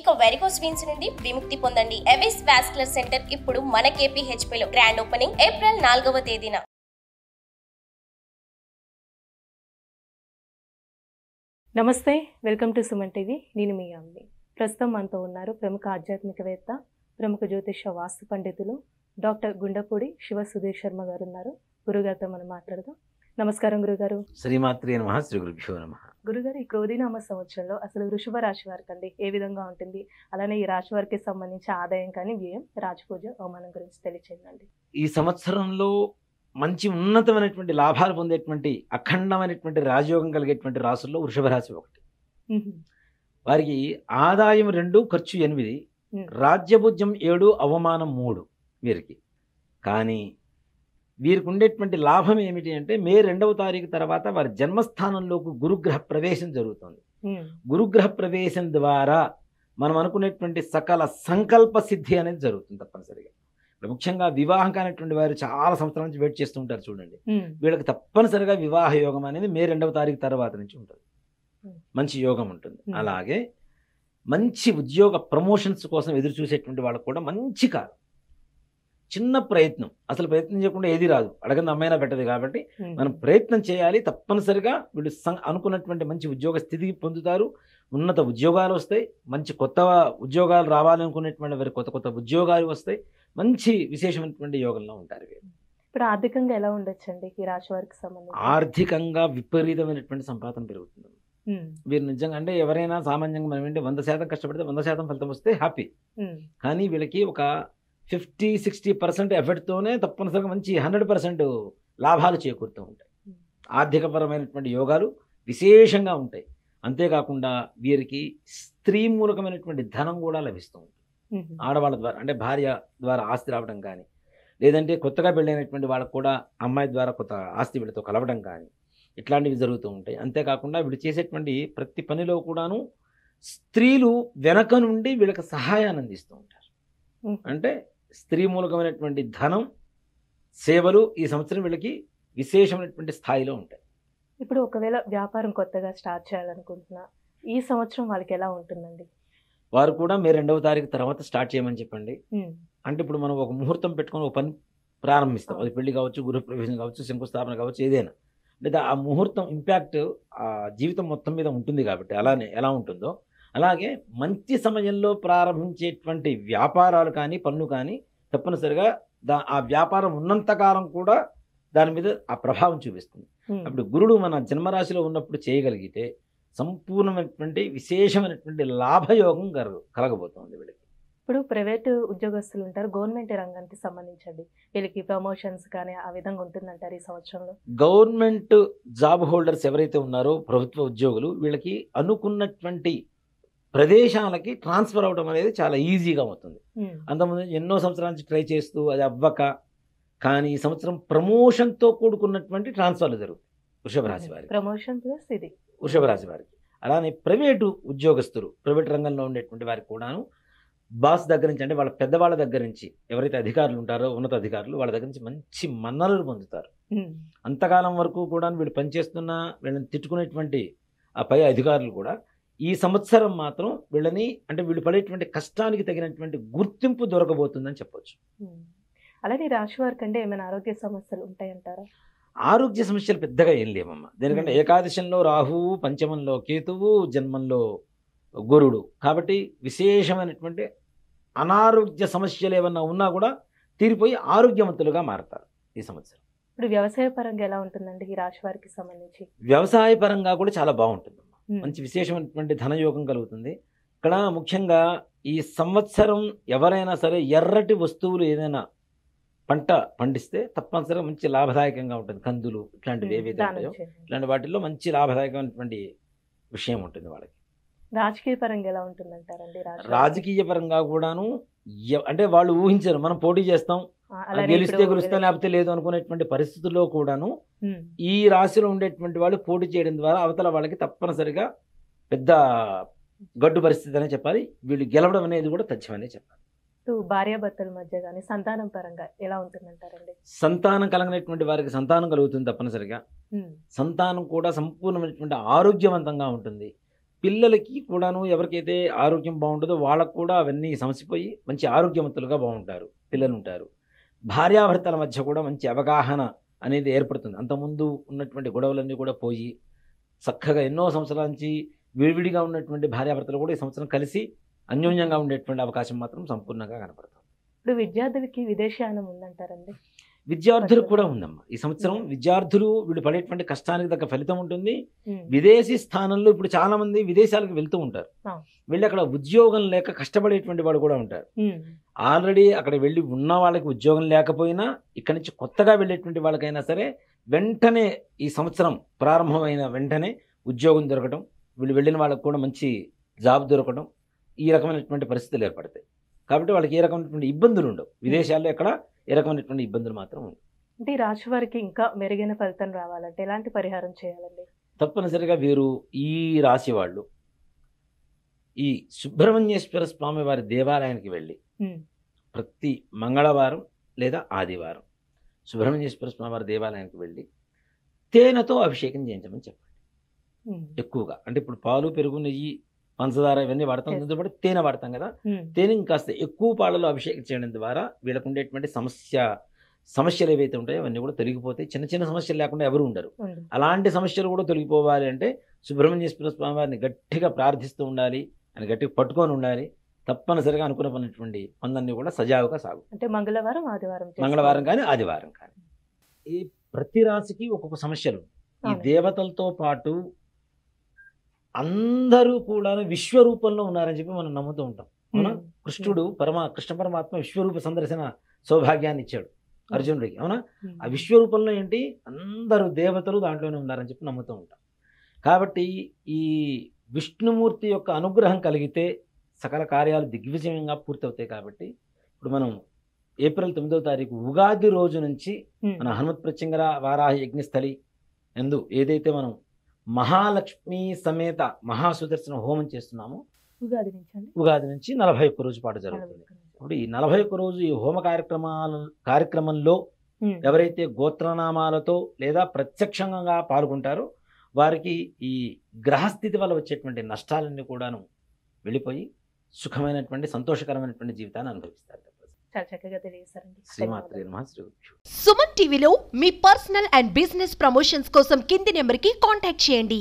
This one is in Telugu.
ఇక వెరికోస్ వీన్స్ నుండి విముక్తి పొందండి. ఎవిస్ వాస్కులర్ సెంటర్ ఇప్పుడు మన KPHP లో గ్రాండ్ ఓపెనింగ్ ఏప్రిల్ 4వ తేదీన. నమస్తే, వెల్కమ్ టు సుమన్ టీవీ. నేను మీ అమ్మి. ప్రస్తుతం మనతో ఉన్నారు ప్రముఖ ఆధ్యాత్మికవేత్త, ప్రముఖ జ్యోతిష వాస్తు పండితులు డాక్టర్ గుండపూడి శివ సుధీర్ శర్మ గారు ఉన్నారు. గురుగారితో మనం మాట్లాడదాం. నమస్కారం గురుగారు. శ్రీమాత్రే నమః. శ్రీ గురుభ్యో నమః. గురుగారు, ఈ క్రోధినామ సంవత్సరంలో అసలు వృషభ రాశి వారికి అండి ఏ విధంగా ఉంటుంది, అలానే ఈ రాశి వారికి సంబంధించి ఆదాయం కానీ వ్యయం, రాజపూజ, అవమానం గురించి తెలియచేయండి. ఈ సంవత్సరంలో మంచి ఉన్నతమైనటువంటి లాభాలు పొందేటువంటి అఖండమైనటువంటి రాజయోగం కలిగేటువంటి రాసుల్లో వృషభ రాశి ఒకటి. వారికి ఆదాయం 2, ఖర్చు 8, రాజ్యభుజ్యం 7, అవమానం 3 వీరికి. కానీ వీరికి ఉండేటువంటి లాభం ఏమిటి అంటే మే 2వ తారీఖు తర్వాత వారి జన్మస్థానంలోకి గురుగ్రహ ప్రవేశం జరుగుతుంది. గురుగ్రహ ప్రవేశం ద్వారా మనం అనుకునేటువంటి సకల సంకల్ప సిద్ధి అనేది జరుగుతుంది తప్పనిసరిగా. ముఖ్యంగా వివాహం కానిటువంటి వారు చాలా సంవత్సరాల నుంచి వెయిట్ చేస్తూ ఉంటారు చూడండి, వీళ్ళకి తప్పనిసరిగా వివాహ యోగం అనేది మే 2వ తారీఖు తర్వాత నుంచి ఉంటుంది. మంచి యోగం ఉంటుంది. అలాగే మంచి ఉద్యోగ ప్రమోషన్స్ కోసం ఎదురు చూసేటువంటి వాళ్ళకు కూడా మంచి కాలం. చిన్న ప్రయత్నం, అసలు ప్రయత్నం చేయకుండా ఏది రాదు, అడగని అమ్మైనా పెట్టదు. కాబట్టి మనం ప్రయత్నం చేయాలి. తప్పనిసరిగా వీళ్ళు అనుకున్నటువంటి మంచి ఉద్యోగ స్థితికి పొందుతారు. ఉన్నత ఉద్యోగాలు వస్తాయి. మంచి కొత్త ఉద్యోగాలు రావాలనుకునేటువంటి వారి కొత్త కొత్త ఉద్యోగాలు వస్తాయి. మంచి విశేషమైనటువంటి యోగంలో ఉంటారు వీరు. ఇప్పుడు ఆర్థికంగా ఎలా ఉండొచ్చండి ఈ రాశి వారికి సంబంధించి? ఆర్థికంగా విపరీతమైన సంపాదన పెరుగుతుంది వీరు. నిజంగా అంటే ఎవరైనా సామాన్యంగా మనం ఏంటి 100% కష్టపడితే 100% ఫలితం వస్తే హ్యాపీ. కానీ వీళ్ళకి ఒక 50-60% ఎఫర్ట్తోనే తప్పనిసరిగా మంచి 100% లాభాలు చేకూరుతూ ఉంటాయి. ఆర్థికపరమైనటువంటి యోగాలు విశేషంగా ఉంటాయి. అంతేకాకుండా వీరికి స్త్రీ మూలకమైనటువంటి ధనం కూడా లభిస్తూ ఉంటుంది. ఆడవాళ్ళ ద్వారా అంటే భార్య ద్వారా ఆస్తి రావడం కానీ, లేదంటే కొత్తగా పెళ్ళైనటువంటి వాళ్ళకు కూడా అమ్మాయి ద్వారా కొత్త ఆస్తి వీళ్ళతో కలవడం కానీ, ఇట్లాంటివి జరుగుతూ ఉంటాయి. అంతేకాకుండా వీళ్ళు చేసేటువంటి ప్రతి పనిలో కూడాను స్త్రీలు వెనక నుండి వీళ్ళకి సహాయాన్ని అందిస్తూ ఉంటారు. అంటే స్త్రీ మూలకమైనటువంటి ధనం, సేవలు ఈ సంవత్సరం వీళ్ళకి విశేషమైనటువంటి స్థాయిలో ఉంటాయి. ఇప్పుడు ఒకవేళ వ్యాపారం కొత్తగా స్టార్ట్ చేయాలనుకుంటున్నా, ఈ సంవత్సరం వాళ్ళకి ఎలా ఉంటుందండి? వారు కూడా మే 2వ తారీఖు తర్వాత స్టార్ట్ చేయమని చెప్పండి. అంటే ఇప్పుడు మనం ఒక ముహూర్తం పెట్టుకొని ఒక పని ప్రారంభిస్తాం. అది పెళ్లి కావచ్చు, గృహప్రవేశం కావచ్చు, శంకుస్థాపన కావచ్చు, ఏదైనా. లేదా ఆ ముహూర్తం ఇంపాక్ట్ ఆ జీవితం మొత్తం మీద ఉంటుంది. కాబట్టి అలానే ఎలా ఉంటుందో అలాగే మంచి సమయంలో ప్రారంభించేటువంటి వ్యాపారాలు కానీ పనులు కానీ తప్పనిసరిగా ఆ వ్యాపారం ఉన్నంతకాలం కూడా దాని మీద ఆ ప్రభావం చూపిస్తుంది. అప్పుడు గురుడు మన జన్మరాశిలో ఉన్నప్పుడు చేయగలిగితే సంపూర్ణమైనటువంటి విశేషమైనటువంటి లాభయోగం కలగబోతోంది వీళ్ళకి. ఇప్పుడు ప్రైవేటు ఉద్యోగస్తులు ఉంటారు, గవర్నమెంట్ రంగానికి సంబంధించండి, వీళ్ళకి ప్రమోషన్స్ కానీ ఆ విధంగా ఉంటుందంటారు ఈ సంవత్సరంలో? గవర్నమెంట్ జాబ్ హోల్డర్స్ ఎవరైతే ఉన్నారో ప్రభుత్వ ఉద్యోగులు, వీళ్ళకి అనుకున్నటువంటి ప్రదేశాలకి ట్రాన్స్ఫర్ అవడం అనేది చాలా ఈజీగా అవుతుంది. అంతకుముందు ఎన్నో సంవత్సరాల నుంచి ట్రై చేస్తూ అది అవ్వక, కానీ ఈ సంవత్సరం ప్రమోషన్తో కూడుకున్నటువంటి ట్రాన్స్ఫర్లు జరుగుతాయి వృషభ రాశి వారికి. ప్రమోషన్ ప్లస్ ఇది వృషభ రాశి వారికి. అలానే ప్రైవేటు ఉద్యోగస్తులు, ప్రైవేట్ రంగంలో ఉండేటువంటి వారికి కూడాను బాస్ దగ్గర నుంచి, అంటే వాళ్ళ పెద్దవాళ్ళ దగ్గర నుంచి, ఎవరైతే అధికారులు ఉంటారో ఉన్నత అధికారులు, వాళ్ళ దగ్గర నుంచి మంచి మన్ననలు పొందుతారు. అంతకాలం వరకు కూడా వీళ్ళు పనిచేస్తున్న వీళ్ళని తిట్టుకునేటువంటి ఆ పై అధికారులు కూడా ఈ సంవత్సరం మాత్రం వీళ్ళని, అంటే వీళ్ళు పడేటువంటి కష్టానికి తగినటువంటి గుర్తింపు దొరకబోతుందని చెప్పొచ్చు. అలాగే రాశి వారికి అంటే ఏమైనా ఆరోగ్య సమస్యలు ఉంటాయంటారా? ఆరోగ్య సమస్యలు పెద్దగా ఏం లేవమ్మా. దేనికంటే ఏకాదశంలో రాహువు, పంచమంలో కేతువు, జన్మంలో గురుడు. కాబట్టి విశేషమైనటువంటి అనారోగ్య సమస్యలు ఏమన్నా ఉన్నా కూడా తీరిపోయి ఆరోగ్యవంతులుగా మారతారు ఈ సంవత్సరం. ఇప్పుడు వ్యవసాయ పరంగా ఎలా ఉంటుందండి ఈ రాశి వారికి సంబంధించి? వ్యవసాయ పరంగా కూడా చాలా బాగుంటుంది. మంచి విశేషమైనటువంటి ధనయోగం కలుగుతుంది. ఇక్కడ ముఖ్యంగా ఈ సంవత్సరం ఎవరైనా సరే ఎర్రటి వస్తువులు ఏదైనా పంట పండిస్తే తప్పనిసరిగా మంచి లాభదాయకంగా ఉంటుంది. కందులు ఇట్లాంటివి ఏవైతే ఉంటాయో ఇట్లాంటి వాటిల్లో మంచి లాభదాయకమైనటువంటి విషయం ఉంటుంది వాళ్ళకి. రాజకీయ పరంగా ఎలా ఉంటుందంటారండి? రాజకీయ పరంగా కూడాను అంటే వాళ్ళు ఊహించారు మనం పోటీ చేస్తాం, గెలిస్తే గెలుస్తా లేకపోతే లేదు అనుకునేటువంటి పరిస్థితుల్లో కూడాను ఈ రాశిలో ఉండేటువంటి వాళ్ళు పోటీ చేయడం ద్వారా అవతల వాళ్ళకి తప్పనిసరిగా పెద్ద గడ్డు పరిస్థితి అనే చెప్పాలి. వీళ్ళు గెలవడం అనేది కూడా తథ్యమనే చెప్పాలి. భార్యాభర్తల మధ్య కానీ సంతానం పరంగా ఎలా ఉంటుందంటారండి? సంతానం కలగనటువంటి వారికి సంతానం కలుగుతుంది తప్పనిసరిగా. సంతానం కూడా సంపూర్ణమైనటువంటి ఆరోగ్యవంతంగా ఉంటుంది. పిల్లలకి కూడాను ఎవరికైతే ఆరోగ్యం బాగుంటుందో వాళ్ళకు కూడా అవన్నీ సమసిపోయి మంచి ఆరోగ్యవంతులుగా బాగుంటారు, పిల్లలు ఉంటారు. భార్యాభర్తల మధ్య కూడా మంచి అవగాహన అనేది ఏర్పడుతుంది. అంతకుముందు ఉన్నటువంటి గొడవలన్నీ కూడా పోయి చక్కగా ఎన్నో సంవత్సరాల నుంచి విడివిడిగా ఉన్నటువంటి భార్యాభర్తలు కూడా ఈ సంవత్సరం కలిసి అన్యోన్యంగా ఉండేటువంటి అవకాశం మాత్రం సంపూర్ణంగా కనపడుతుంది. ఇప్పుడు విద్యార్థులకి విదేశయానం ఉందంటారండి? విద్యార్థులకు కూడా ఉందమ్మా. ఈ సంవత్సరం విద్యార్థులు వీళ్ళు పడేటువంటి కష్టానికి తగ్గ ఫలితం ఉంటుంది. విదేశీ స్థానంలో ఇప్పుడు చాలా మంది విదేశాలకు వెళ్తూ ఉంటారు. వెళ్ళి అక్కడ ఉద్యోగం లేక కష్టపడేటువంటి వాళ్ళు కూడా ఉంటారు. ఆల్రెడీ అక్కడ వెళ్ళి ఉన్న వాళ్ళకి ఉద్యోగం లేకపోయినా ఇక్కడి నుంచి కొత్తగా వెళ్ళేటువంటి వాళ్ళకైనా సరే వెంటనే ఈ సంవత్సరం ప్రారంభమైన వెంటనే ఉద్యోగం దొరకడం, వీళ్ళు వెళ్ళిన వాళ్ళకు కూడా మంచి జాబ్ దొరకడం, ఈ రకమైనటువంటి పరిస్థితులు ఏర్పడతాయి. కాబట్టి వాళ్ళకి ఏ రకమైనటువంటి ఇబ్బందులు ఉండవు. విదేశాల్లో ఎక్కడ ఏ రకమైనటువంటి ఇబ్బందులు మాత్రం ఉండవు. అంటే ఈ రాశి వారికి ఇంకా మెరుగైన ఫలితం రావాలంటే ఎలాంటి పరిహారం చేయాలండి? తప్పనిసరిగా వీరు ఈ రాశి వాళ్ళు ఈ సుబ్రహ్మణ్యేశ్వర స్వామి వారి దేవాలయానికి వెళ్ళి ప్రతి మంగళవారం లేదా ఆదివారం సుబ్రహ్మణ్యేశ్వర స్వామి వారి దేవాలయానికి వెళ్ళి తేనెతో అభిషేకం చేయించమని చెప్పండి. ఎక్కువగా అంటే ఇప్పుడు పాలు, పెరుగు, నెయ్యి, పంచదార ఇవన్నీ వాడతాం, దీంతో పాటు తేనె వాడతాం కదా. తేనె కాస్త ఎక్కువ పాలలో అభిషేకం చేయడం ద్వారా వీళ్ళకు ఉండేటువంటి సమస్యలు ఏవైతే ఉంటాయో అవన్నీ కూడా తొలగిపోతాయి. చిన్న చిన్న సమస్యలు లేకుండా ఎవరు ఉండరు. అలాంటి సమస్యలు కూడా తొలగిపోవాలి అంటే సుబ్రహ్మణ్యేశ్వర స్వామి వారిని గట్టిగా ప్రార్థిస్తూ ఉండాలి, అని గట్టిగా పట్టుకొని ఉండాలి. తప్పనిసరిగా అనుకున్నటువంటి పనులన్నీ కూడా సజావుగా సాగు. అంటే మంగళవారం, ఆదివారం, మంగళవారం కానీ ఆదివారం కానీ. ఈ ప్రతి రాశికి ఒక్కొక్క సమస్యలు. ఈ దేవతలతో పాటు అందరూ కూడా విశ్వరూపంలో ఉన్నారని చెప్పి మనం నమ్ముతూ ఉంటాం. అవునా? కృష్ణ పరమాత్మ విశ్వరూప సందర్శన సౌభాగ్యాన్ని ఇచ్చాడు అర్జునుడికి. అవునా? ఆ విశ్వరూపంలో ఏంటి, అందరూ దేవతలు దాంట్లోనే ఉన్నారని చెప్పి నమ్ముతూ ఉంటాం. కాబట్టి ఈ విష్ణుమూర్తి యొక్క అనుగ్రహం కలిగితే సకల కార్యాలు దిగ్విజయంగా పూర్తవుతాయి. కాబట్టి ఇప్పుడు మనం ఏప్రిల్ 9వ తారీఖు ఉగాది రోజు నుంచి మన హనుమత్ ప్రత్యంగర వారాహ యజ్ఞస్థలి ఎందు ఏదైతే మనం మహాలక్ష్మి సమేత మహాసుదర్శన హోమం చేస్తున్నామో ఉగాది నుంచి 41 రోజు పాటు జరుగుతుంది. ఇప్పుడు ఈ 41 రోజు ఈ హోమ కార్యక్రమంలో ఎవరైతే గోత్రనామాలతో లేదా ప్రత్యక్షంగా పాల్గొంటారో వారికి ఈ గ్రహస్థితి వల్ల వచ్చేటువంటి నష్టాలన్నీ కూడాను వెళ్ళిపోయి సుఖమైనటువంటి సంతోషకరమైనటువంటి జీవితాన్ని అనుభవిస్తారు. చాలా చక్కగా తెలియజేశారండి. శ్రీమాత్రే నమః. సుమన్ టీవీలో మీ పర్సనల్ అండ్ బిజినెస్ ప్రమోషన్స్ కోసం కింది నెంబర్కి కాంటాక్ట్ చేయండి.